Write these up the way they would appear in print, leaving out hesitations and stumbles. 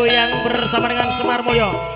goyang bersama dengan Semar Mulyo.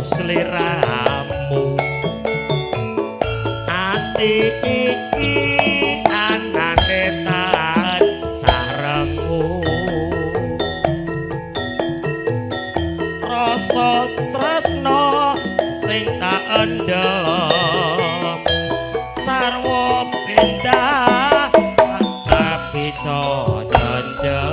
Sliramu ati iki anane tan sarengmu rasa tresno sing tak endem sarwa pindah tak bisa janjel.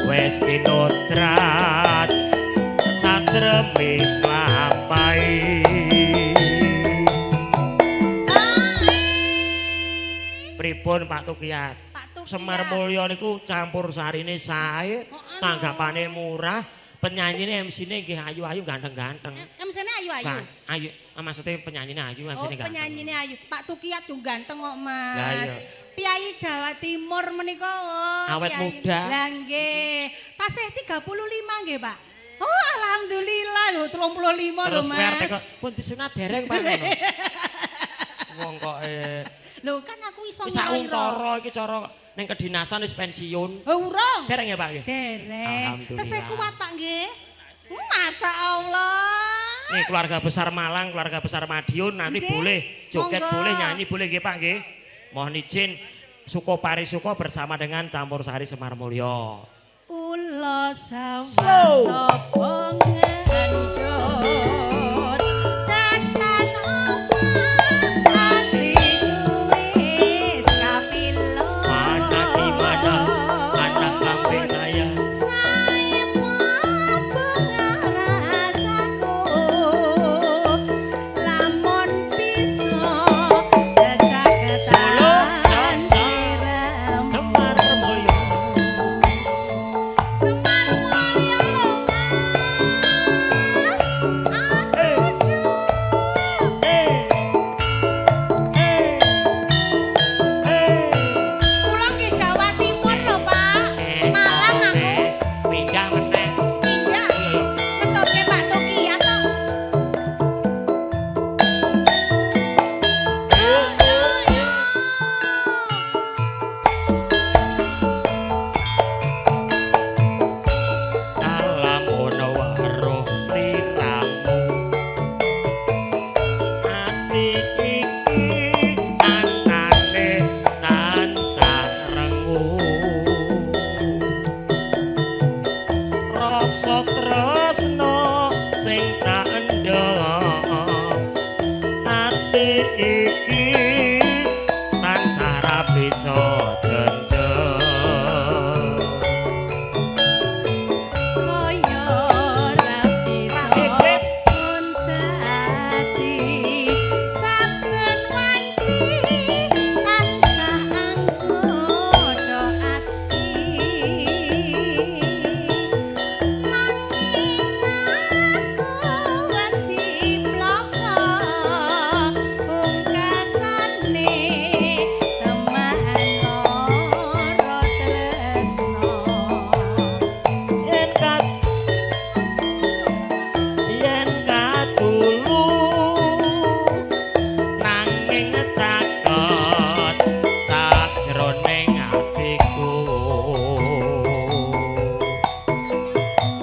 Wes tinodrat satreme lapai pripun Pak Tukiat? Semar Mulyo niku campur sarine sae, tanggapane murah, penyanyine MC-ne nggih ayu-ayu ganteng-ganteng. MC-ne ayu-ayu. Ayu, maksudnya penyanyine ayu, MC-ne ganteng. Oh, penyanyine ayu. Pak Tukiat yo ganteng kok, Mas. Lah iya. Piyayi Jawa Timur menika awet muda. Lah nggih. Tasih 35 nggih, Pak. Oh, alhamdulillah lho 35 lho, Mas. Terus pun disunat dereng Pak ngono. Wong kok lho kan aku iso ngiro. Iki cara ning kedinasan wis pensiun. Oh, urung. Dereng ya, Pak nggih? Dereng. Tesih kuat, Pak nggih. Masya Allah. Nih keluarga besar Malang, keluarga besar Madiun nanti boleh joget, boleh nyanyi, boleh nggih Pak nggih. Mohon izin Suko Parisuko bersama dengan Campur Sari Semar Mulyo. Ulo sawang sapa ngendhot tekan omah ati wis kapilo. Mana di mana anak kambing saya? Saya mabeng rasaku lamun bisa jajak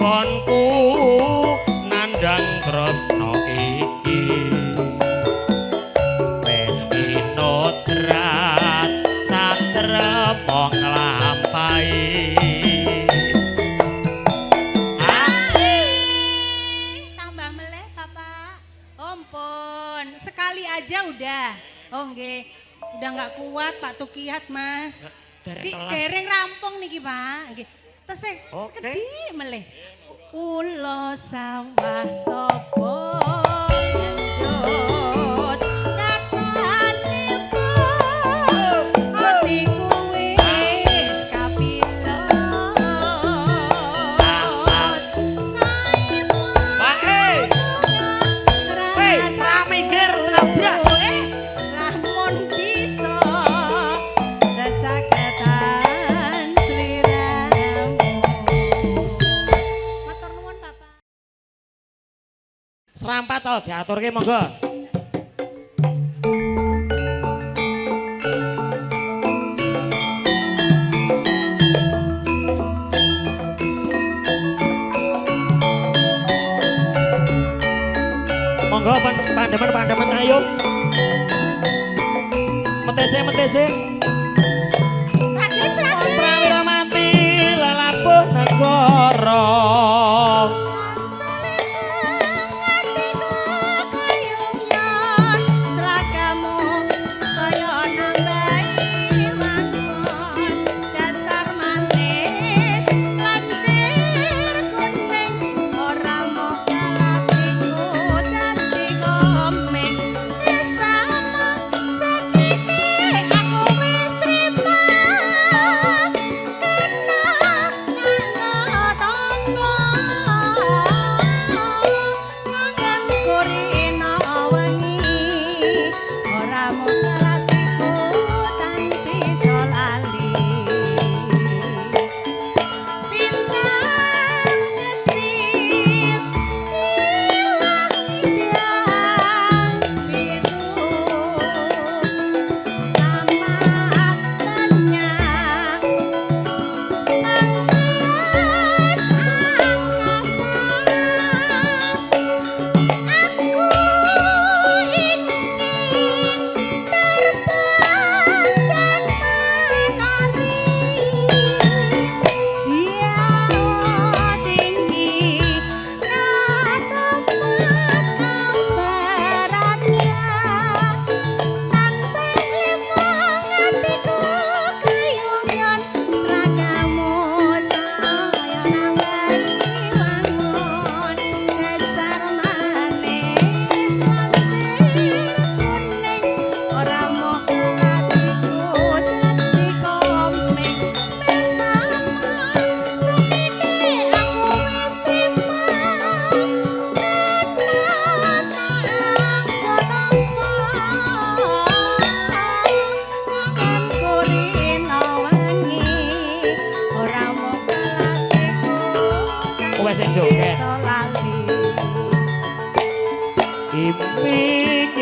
konku nandang tresno iki wis inodrat satremo nglampahi tambah meleh Bapak. Ampun, sekali aja udah. Oh nggih, udah nggak kuat Pak Tukiyat Mas. Dereng rampung niki Pak. Nggih. Tesih sekedhik meleh. Ulo sawah sapa ngenjot datanipun atiku wis kapilot minggir tabrak lamun bisa jajaketan sliramu. Matur nuwun Bapak. serampat cok diaturke monggo. Monggo pandemen ayo. Metese. Raden. Prawira mati lelabuh negara.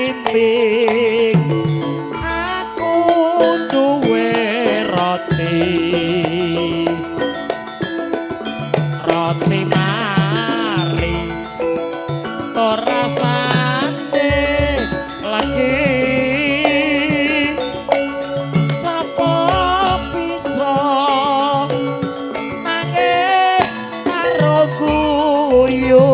Iming-iming aku duwe roti mari to rasane lagi sapa bisa nangis karo guyu